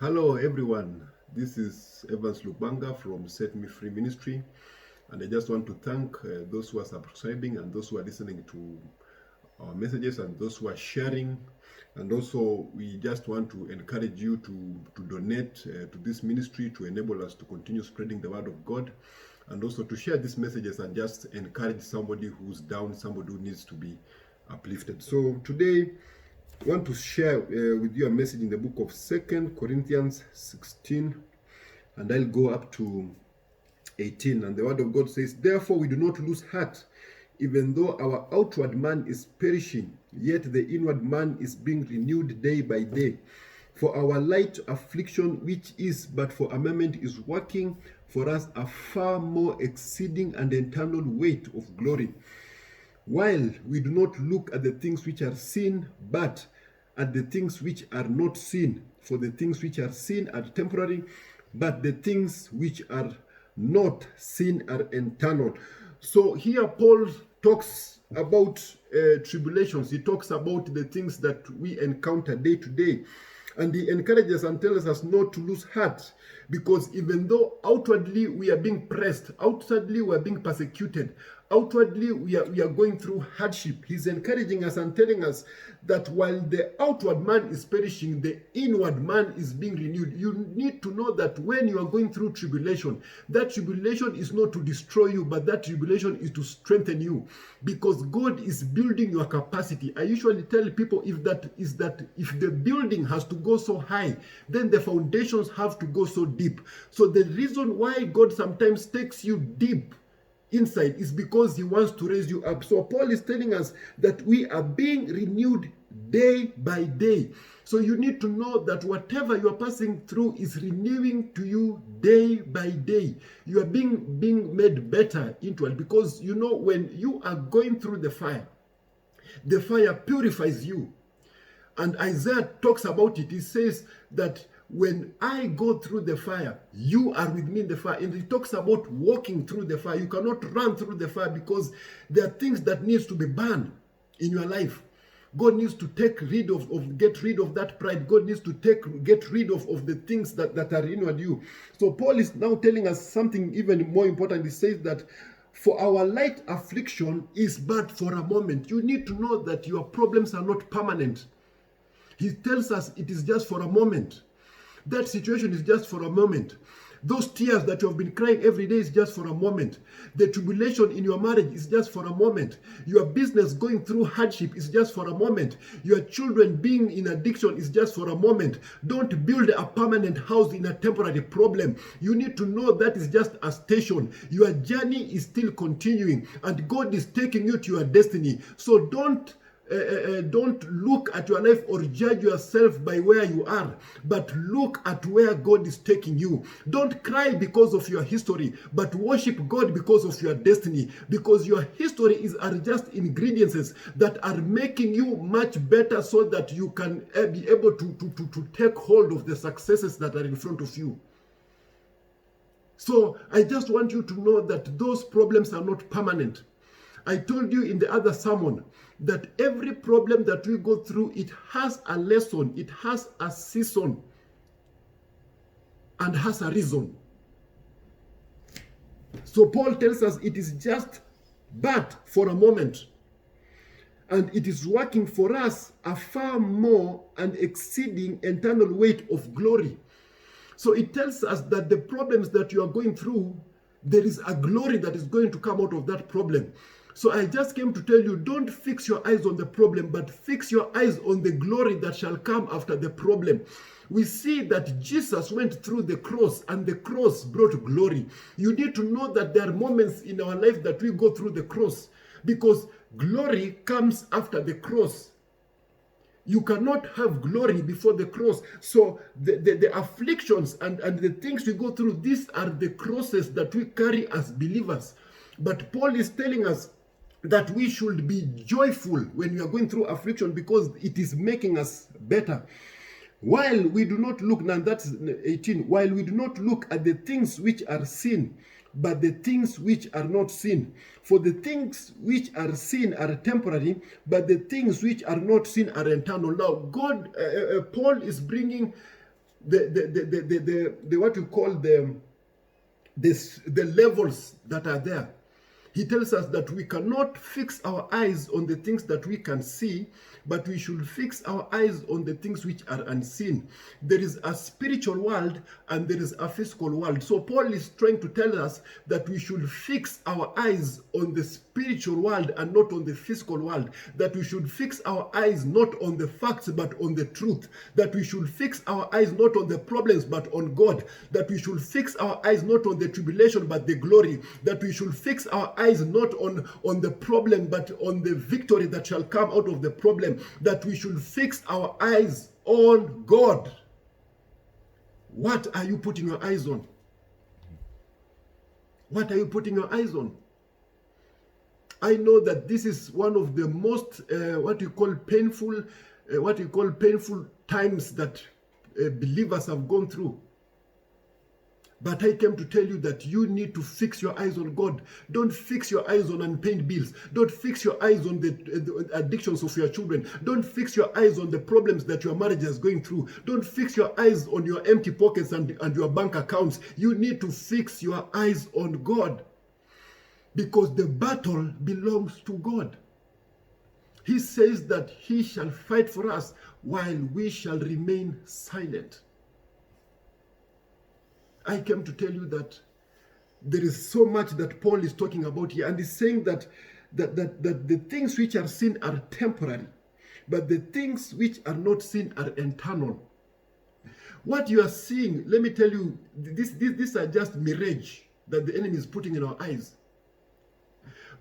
Hello everyone, this is Evans Lubanga from Set Me Free Ministry, and I just want to thank those who are subscribing and those who are listening to our messages and those who are sharing. And also we just want to encourage you to donate to this ministry to enable us to continue spreading the word of God, and also to share these messages and just encourage somebody who's down, somebody who needs to be uplifted. So today I want to share with you a message in the book of 2 Corinthians 16, and I'll go up to 18. And the word of God says, "Therefore we do not lose heart, even though our outward man is perishing, yet the inward man is being renewed day by day. For our light affliction, which is but for a moment, is working for us a far more exceeding and eternal weight of glory. While we do not look at the things which are seen, but at the things which are not seen. For the things which are seen are temporary, but the things which are not seen are eternal." So here Paul talks about tribulations. He talks about the things that we encounter day to day. And he encourages and tells us not to lose heart, because even though outwardly we are being pressed, outwardly we are being persecuted, outwardly we are going through hardship, he's encouraging us and telling us that while the outward man is perishing, the inward man is being renewed. You need to know that when you are going through tribulation, that tribulation is not to destroy you, but that tribulation is to strengthen you, because God is building your capacity. I usually tell people, if the building has to go so high, then the foundations have to go so deep. So the reason why God sometimes takes you deep inside is because he wants to raise you up. So Paul is telling us that we are being renewed day by day. So you need to know that whatever you are passing through is renewing to you day by day. You are being made better into it, because you know, when you are going through the fire purifies you. And Isaiah talks about it. He says that when I go through the fire, you are with me in the fire. And he talks about walking through the fire. You cannot run through the fire, because there are things that needs to be burned in your life. God needs to get rid of that pride. God needs to get rid of the things that are inward you. So Paul is now telling us something even more important. He says that for our light affliction is but for a moment. You need to know that your problems are not permanent. He tells us it is just for a moment. That situation is just for a moment. Those tears that you have been crying every day is just for a moment. The tribulation in your marriage is just for a moment. Your business going through hardship is just for a moment. Your children being in addiction is just for a moment. Don't build a permanent house in a temporary problem. You need to know that is just a station. Your journey is still continuing, and God is taking you to your destiny. So don't look at your life or judge yourself by where you are, but look at where God is taking you. Don't cry because of your history, but worship God because of your destiny, because your history are just ingredients that are making you much better, so that you can be able to take hold of the successes that are in front of you. So I just want you to know that those problems are not permanent. I told you in the other sermon that every problem that we go through, it has a lesson, it has a season, and has a reason. So Paul tells us it is just but for a moment, and it is working for us a far more and exceeding eternal weight of glory. So it tells us that the problems that you are going through, there is a glory that is going to come out of that problem. So I just came to tell you, don't fix your eyes on the problem, but fix your eyes on the glory that shall come after the problem. We see that Jesus went through the cross, and the cross brought glory. You need to know that there are moments in our life that we go through the cross, because glory comes after the cross. You cannot have glory before the cross. So the afflictions and the things we go through, these are the crosses that we carry as believers. But Paul is telling us that we should be joyful when we are going through affliction, because it is making us better. While we do not look, now that's 18, while we do not look at the things which are seen, but the things which are not seen. For the things which are seen are temporary, but the things which are not seen are eternal. Now, Paul is bringing the what you call the levels that are there. He tells us that we cannot fix our eyes on the things that we can see, but we should fix our eyes on the things which are unseen. There is a spiritual world and there is a physical world. So Paul is trying to tell us that we should fix our eyes on the spiritual world and not on the physical world. That we should fix our eyes not on the facts but on the truth. That we should fix our eyes not on the problems but on God. That we should fix our eyes not on the tribulation but the glory. That we should fix our eyes not on the problem but on the victory that shall come out of the problem. That we should fix our eyes on God. What are you putting your eyes on? What are you putting your eyes on? I know that this is one of the most what you call painful times that believers have gone through. But I came to tell you that you need to fix your eyes on God. Don't fix your eyes on unpaid bills. Don't fix your eyes on the addictions of your children. Don't fix your eyes on the problems that your marriage is going through. Don't fix your eyes on your empty pockets and your bank accounts. You need to fix your eyes on God. Because the battle belongs to God. He says that he shall fight for us while we shall remain silent. I came to tell you that there is so much that Paul is talking about here, and he's saying that the things which are seen are temporary, but the things which are not seen are eternal. What you are seeing, let me tell you, these are just mirage that the enemy is putting in our eyes.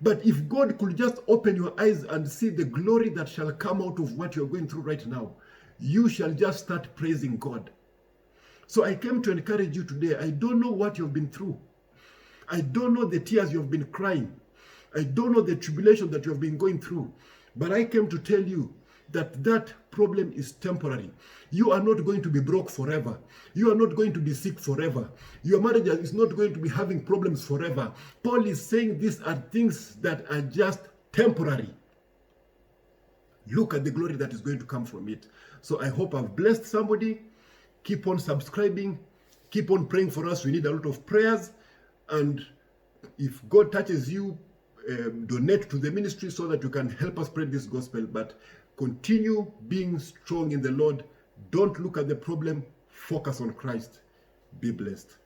But if God could just open your eyes and see the glory that shall come out of what you're going through right now, you shall just start praising God. So I came to encourage you today. I don't know what you've been through. I don't know the tears you've been crying. I don't know the tribulation that you've been going through. But I came to tell you that that problem is temporary. You are not going to be broke forever. You are not going to be sick forever. Your marriage is not going to be having problems forever. Paul is saying these are things that are just temporary. Look at the glory that is going to come from it. So I hope I've blessed somebody. Keep on subscribing. Keep on praying for us. We need a lot of prayers. And if God touches you, donate to the ministry so that you can help us spread this gospel. But continue being strong in the Lord. Don't look at the problem. Focus on Christ. Be blessed.